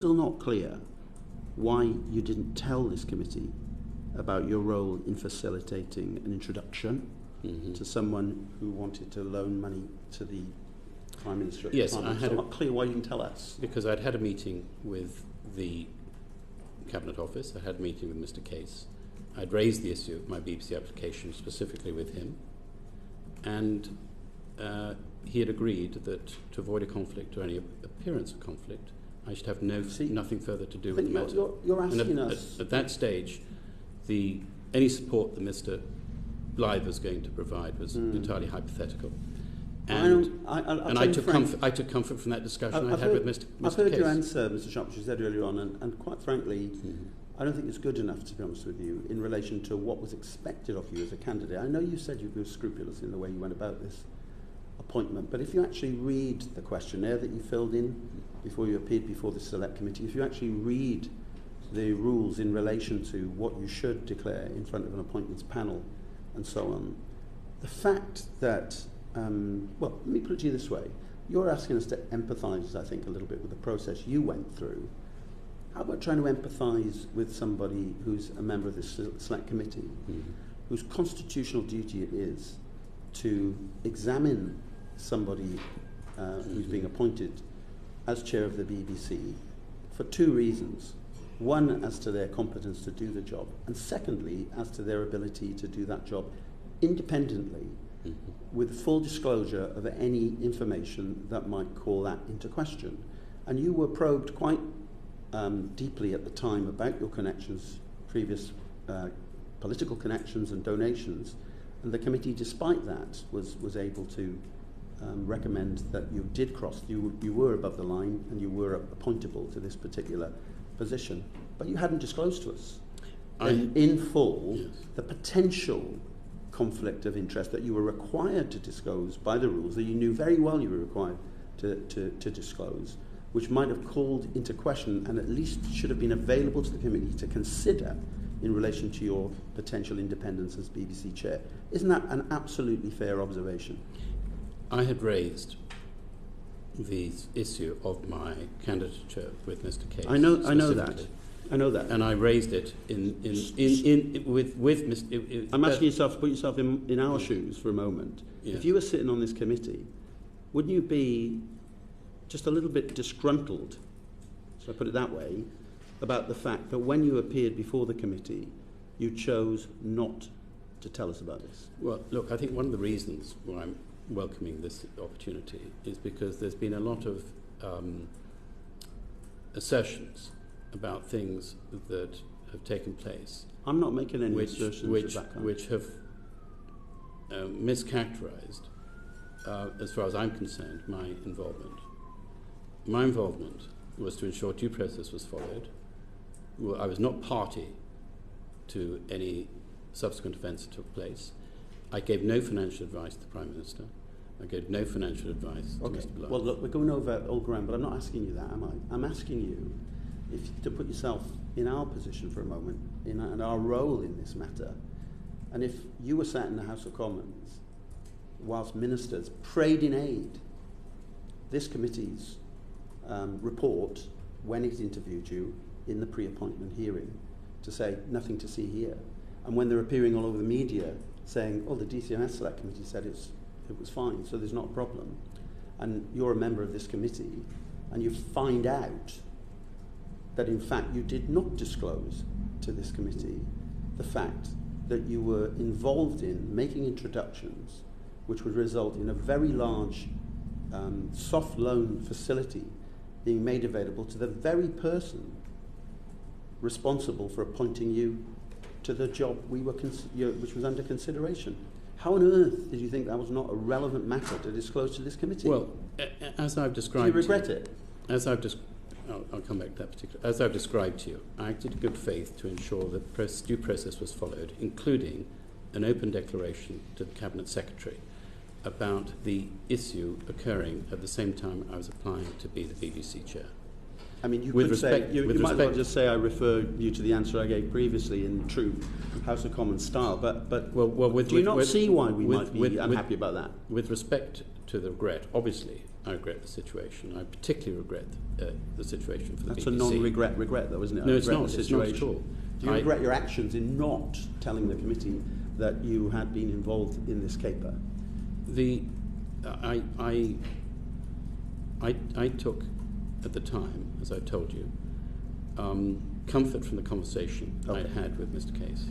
Still not clear why you didn't tell this committee about your role in facilitating an introduction to someone who wanted to loan money to the Prime Minister at the time. I had not clear why you didn't tell us. Because I'd had a meeting with the Cabinet Office, I had a meeting with Mr. Case. I'd raised the issue of my BBC application specifically with him, and he had agreed that to avoid a conflict or any appearance of conflict, I should have nothing further to do with the matter. You're asking us... At that stage, any support that Mr. Blyth was going to provide was entirely hypothetical. And I took comfort from that discussion I had with Mr. I've heard Case. your answer, Mr. Sharp, which you said earlier on, and quite frankly, I don't think it's good enough, to be honest with you, in relation to what was expected of you as a candidate. I know you said you were scrupulous in the way you went about this appointment, but if you actually read the questionnaire that you filled in before you appeared before the Select Committee, if you actually read the rules in relation to what you should declare in front of an appointments panel and so on, the fact that, well, let me put it to you this way. You're asking us to empathise, I think, a little bit with the process you went through. How about trying to empathise with somebody who's a member of the Select Committee, whose constitutional duty it is to examine somebody who's being appointed as chair of the BBC for two reasons. One, as to their competence to do the job, and secondly, as to their ability to do that job independently with full disclosure of any information that might call that into question. And you were probed quite deeply at the time about your connections, previous political connections and donations, and the committee, despite that, was able to recommend that you did cross, you were above the line and you were appointable to this particular position, but you hadn't disclosed to us in full the potential conflict of interest that you were required to disclose by the rules, that you knew very well you were required to disclose, which might have called into question and at least should have been available to the committee to consider in relation to your potential independence as BBC chair. Isn't that an absolutely fair observation? I had raised the issue of my candidature with Mr. Case. I know that. And I raised it with Mr. I'm asking yourself to put yourself in our shoes for a moment. Yes. If you were sitting on this committee, wouldn't you be just a little bit disgruntled, so I put it that way, about the fact that when you appeared before the committee, you chose not to tell us about this? Well, look, I think one of the reasons why I'm welcoming this opportunity is because there's been a lot of assertions about things that have taken place. I'm not making any assertions of that kind. Which have mischaracterised, as far as I'm concerned, my involvement. My involvement was to ensure due process was followed. Well, I was not party to any subsequent events that took place. I gave no financial advice to the Prime Minister. I gave no financial advice to Mr. Blyth. Well, look, we're going over old ground, but I'm not asking you that, am I? I'm asking you to put yourself in our position for a moment, in our role in this matter. And if you were sat in the House of Commons whilst ministers prayed in aid, this committee's report, when it interviewed you in the pre-appointment hearing, to say nothing to see here, and when they're appearing all over the media saying, oh, the DCMS Select Committee said it was fine, so there's not a problem, and you're a member of this committee, and you find out that in fact you did not disclose to this committee the fact that you were involved in making introductions which would result in a very large soft loan facility being made available to the very person responsible for appointing you to the job which was under consideration. How on earth did you think that was not a relevant matter to disclose to this committee? Well, as I've described... Do you regret it? I'll come back to that particular... As I've described to you, I acted in good faith to ensure that due process was followed, including an open declaration to the Cabinet Secretary about the issue occurring at the same time I was applying to be the BBC chair. I mean, you With could respect- say, you with might as well respect- just say I refer you to the answer I gave previously in true House of Commons style, but do you not see why we might be unhappy about that? With respect to the regret, obviously, I regret the situation. I particularly regret the situation for the BBC. That's a non-regret regret, though, isn't it? No, I it's regret not. the It's not at situation. all. Do you regret your actions in not telling the committee that you had been involved in this caper? I took, at the time, as I told you, comfort from the conversation I'd had with Mr. Case.